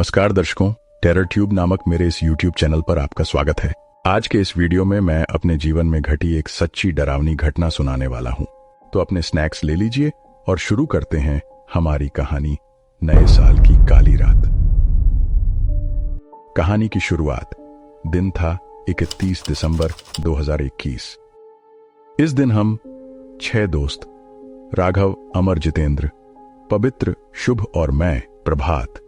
नमस्कार दर्शकों, terror tube नामक मेरे इस YouTube चैनल पर आपका स्वागत है। आज के इस वीडियो में मैं अपने जीवन में घटी एक सच्ची डरावनी घटना सुनाने वाला हूं। तो अपने स्नैक्स ले लीजिए और शुरू करते हैं हमारी कहानी, नए साल की काली रात। कहानी की शुरुआत, दिन था 31 दिसंबर 2021। इस दिन हम 6 दोस्त, राघव, अमर, जितेंद्र, पवित्र, शुभ और मैं, प्रभात,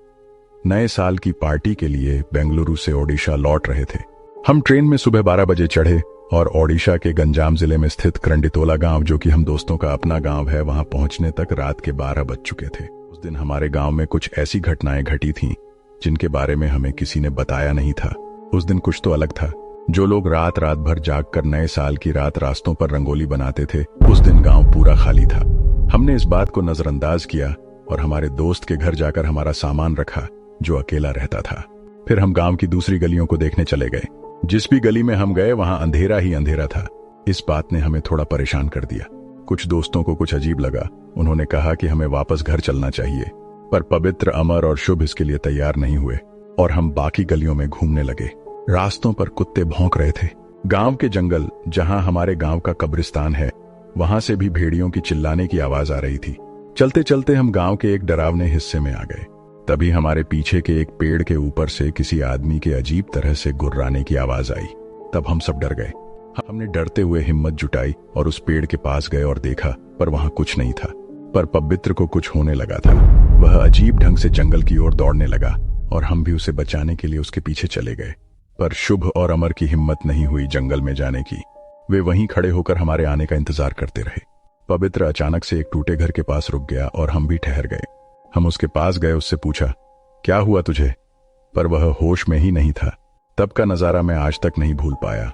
नए साल की पार्टी के लिए बेंगलुरु से ओडिशा लौट रहे थे। हम ट्रेन में सुबह 12 बजे चढ़े और ओडिशा के गंजाम जिले में स्थित करंडितोला गांव, जो कि हम दोस्तों का अपना गांव है, वहां पहुंचने तक रात के 12 बज चुके थे। उस दिन हमारे गांव में कुछ ऐसी घटनाएं घटी थीं जिनके बारे में हमें किसी ने बताया नहीं था। उस दिन कुछ तो अलग था। जो लोग रात रात भर जागकर नए साल की रात रास्तों पर रंगोली बनाते थे, उस दिन गांव पूरा खाली था। हमने इस बात को नजरअंदाज किया और हमारे दोस्त के घर जाकर हमारा सामान रखा, जो अकेला रहता था। फिर हम गांव की दूसरी गलियों को देखने चले गए। जिस भी गली में हम गए वहां अंधेरा ही अंधेरा था। इस बात ने हमें थोड़ा परेशान कर दिया। कुछ दोस्तों को कुछ अजीब लगा। उन्होंने कहा कि हमें वापस घर चलना चाहिए, पर पवित्र, अमर और शुभ इसके लिए तैयार नहीं हुए और हम बाकी गलियों में घूमने लगे। रास्तों पर कुत्ते भौंक रहे थे। गांव के जंगल, जहां हमारे गांव का कब्रिस्तान है, वहां से भी भेड़ियों की चिल्लाने की आवाज आ रही थी। चलते चलते हम गांव के एक डरावने हिस्से में आ गए। तभी हमारे पीछे के एक पेड़ के ऊपर से किसी आदमी के अजीब तरह से गुर्राने की आवाज आई। तब हम सब डर गए। हमने डरते हुए हिम्मत जुटाई और उस पेड़ के पास गए और देखा, पर वहां कुछ नहीं था। पर पवित्र को कुछ होने लगा था। वह अजीब ढंग से जंगल की ओर दौड़ने लगा और हम भी उसे बचाने के लिए उसके पीछे चले गए। पर शुभ और अमर की हिम्मत नहीं हुई जंगल में जाने की। वे वहीं खड़े होकर हमारे आने का इंतजार करते रहे। पवित्र अचानक से एक टूटे घर के पास रुक गया और हम भी ठहर गए। हम उसके पास गए, उससे पूछा, क्या हुआ तुझे? पर वह होश में ही नहीं था। तब का नजारा मैं आज तक नहीं भूल पाया।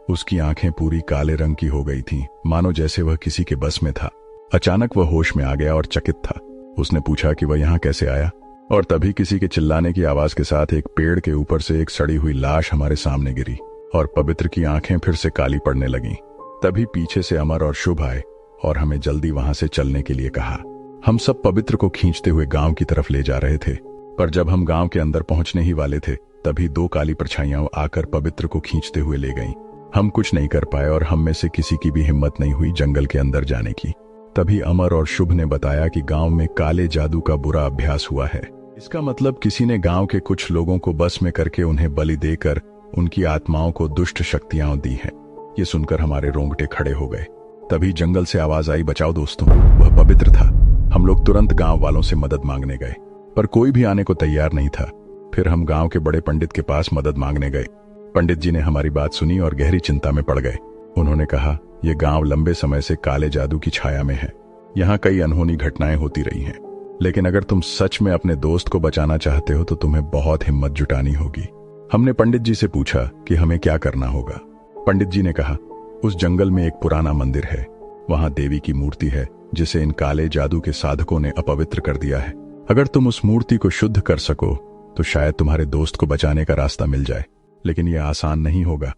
उसकी आंखें पूरी काले रंग की हो गई थीं, मानो जैसे वह किसी के बस में था। अचानक वह होश में आ गया और चकित था। उसने पूछा कि वह यहां कैसे आया, और तभी किसी के चिल्लाने की आवाज के साथ एक पेड़ के ऊपर से एक सड़ी हुई लाश हमारे सामने गिरी और पवित्र की आंखें फिर से काली पड़ने लगीं। तभी पीछे से अमर और शुभ आए और हमें जल्दी वहां से चलने के लिए कहा। हम सब पवित्र को खींचते हुए गांव की तरफ ले जा रहे थे, पर जब हम गांव के अंदर पहुंचने ही वाले थे, तभी 2 काली परछाइयां आकर पवित्र को खींचते हुए ले गईं। हम कुछ नहीं कर पाए और हम में से किसी की भी हिम्मत नहीं हुई जंगल के अंदर जाने की। तभी अमर और शुभ ने बताया कि गांव में काले जादू का बुरा अभ्यास हुआ है। इसका मतलब किसी ने गांव के कुछ लोगों को बस में करके उन्हें बलि देकर उनकी आत्माओं को दुष्ट शक्तियां दी हैं। ये सुनकर हमारे रोंगटे खड़े हो गए। तभी जंगल से आवाज आई, बचाओ दोस्तों, वह पवित्र था। हम लोग तुरंत गांव वालों से मदद मांगने गए, पर कोई भी आने को तैयार नहीं था। फिर हम गांव के बड़े पंडित के पास मदद मांगने गए। पंडित जी ने हमारी बात सुनी और गहरी चिंता में पड़ गए। उन्होंने कहा, यह गांव लंबे समय से काले जादू की छाया में है। यहाँ कई अनहोनी घटनाएं होती रही हैं, लेकिन अगर तुम सच में अपने दोस्त को बचाना चाहते हो तो तुम्हें बहुत हिम्मत जुटानी होगी। हमने पंडित जी से पूछा कि हमें क्या करना होगा। पंडित जी ने कहा, उस जंगल में एक पुराना मंदिर है। वहां देवी की मूर्ति है जिसे इन काले जादू के साधकों ने अपवित्र कर दिया है। अगर तुम उस मूर्ति को शुद्ध कर सको तो शायद तुम्हारे दोस्त को बचाने का रास्ता मिल जाए, लेकिन यह आसान नहीं होगा।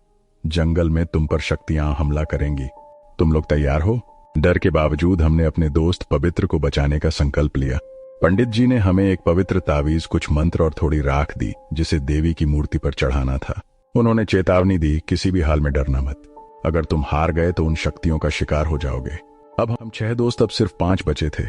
जंगल में तुम पर शक्तियां हमला करेंगी। तुम लोग तैयार हो? डर के बावजूद हमने अपने दोस्त पवित्र को बचाने का संकल्प लिया। पंडित जी ने हमें एक पवित्र तावीज, कुछ मंत्र और थोड़ी राख दी, जिसे देवी की मूर्ति पर चढ़ाना था। उन्होंने चेतावनी दी, किसी भी हाल में डरना मत। अगर तुम हार गए तो उन शक्तियों का शिकार हो जाओगे। अब हम 6 दोस्त, अब सिर्फ 5 बचे थे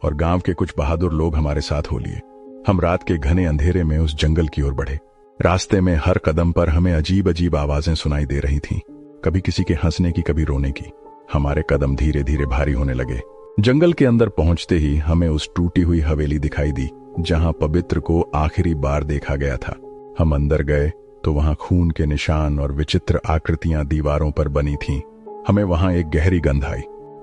और गांव के कुछ बहादुर लोग हमारे साथ हो लिए। हम रात के घने अंधेरे में उस जंगल की ओर बढ़े। रास्ते में हर कदम पर हमें अजीब अजीब आवाजें सुनाई दे रही थीं, कभी किसी के हंसने की, कभी रोने की। हमारे कदम धीरे धीरे भारी होने लगे। जंगल के अंदर पहुंचते ही हमें उस टूटी हुई हवेली दिखाई दी जहां पवित्र को आखिरी बार देखा गया था। हम अंदर गए तो वहां खून के निशान और विचित्र आकृतियां दीवारों पर बनी थीं। हमें वहां एक गहरी गंध आई।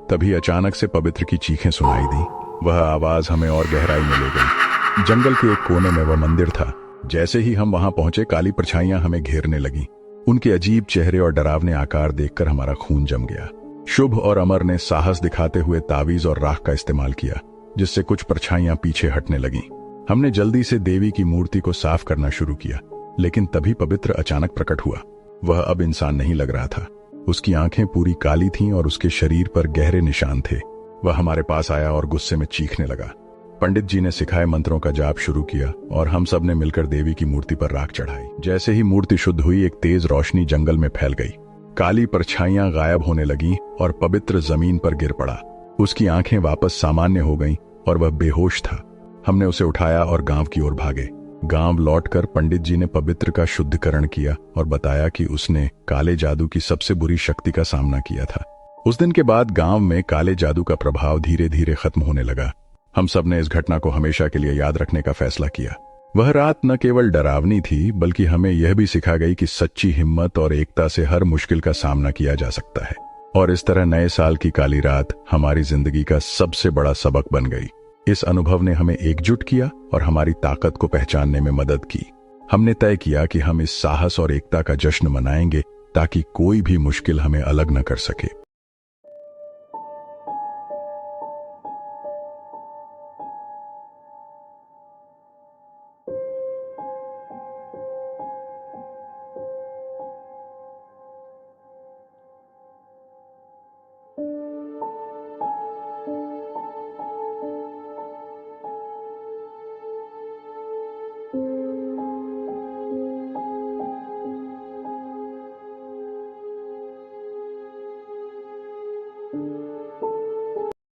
तभी अचानक से पवित्र की चीखें सुनाई दी। वह आवाज हमें और गहराई में ले गई। जंगल के एक कोने में वह मंदिर था। जैसे ही हम वहां पहुंचे, काली परछाइयां हमें घेरने लगी। उनके अजीब चेहरे और डरावने आकार देखकर हमारा खून जम गया। शुभ और अमर ने साहस दिखाते हुए तावीज और राख का इस्तेमाल किया, जिससे कुछ परछाइयां पीछे हटने लगीं। हमने जल्दी से देवी की मूर्ति को साफ करना शुरू किया, लेकिन तभी पवित्र अचानक प्रकट हुआ। वह अब इंसान नहीं लग रहा था। उसकी आंखें पूरी काली थीं और उसके शरीर पर गहरे निशान थे। वह हमारे पास आया और गुस्से में चीखने लगा, पंडित जी ने सिखाए मंत्रों का जाप शुरू किया और हम सब ने मिलकर देवी की मूर्ति पर राख चढ़ाई। जैसे ही मूर्ति शुद्ध हुई, एक तेज रोशनी जंगल में फैल गई। काली परछाइयां गायब होने लगीं और पवित्र जमीन पर गिर पड़ा। उसकी आंखें वापस सामान्य हो गईं और वह बेहोश था। हमने उसे उठाया और गांव की ओर भागे। गांव लौटकर पंडित जी ने पवित्र का शुद्धिकरण किया और बताया कि उसने काले जादू की सबसे बुरी शक्ति का सामना किया था। उस दिन के बाद गांव में काले जादू का प्रभाव धीरे धीरे खत्म होने लगा। हम सब ने इस घटना को हमेशा के लिए याद रखने का फैसला किया। वह रात न केवल डरावनी थी, बल्कि हमें यह भी सिखा गई कि सच्ची हिम्मत और एकता से हर मुश्किल का सामना किया जा सकता है। और इस तरह नए साल की काली रात हमारी जिंदगी का सबसे बड़ा सबक बन गई। इस अनुभव ने हमें एकजुट किया और हमारी ताकत को पहचानने में मदद की। हमने तय किया कि हम इस साहस और एकता का जश्न मनाएंगे ताकि कोई भी मुश्किल हमें अलग न कर सके।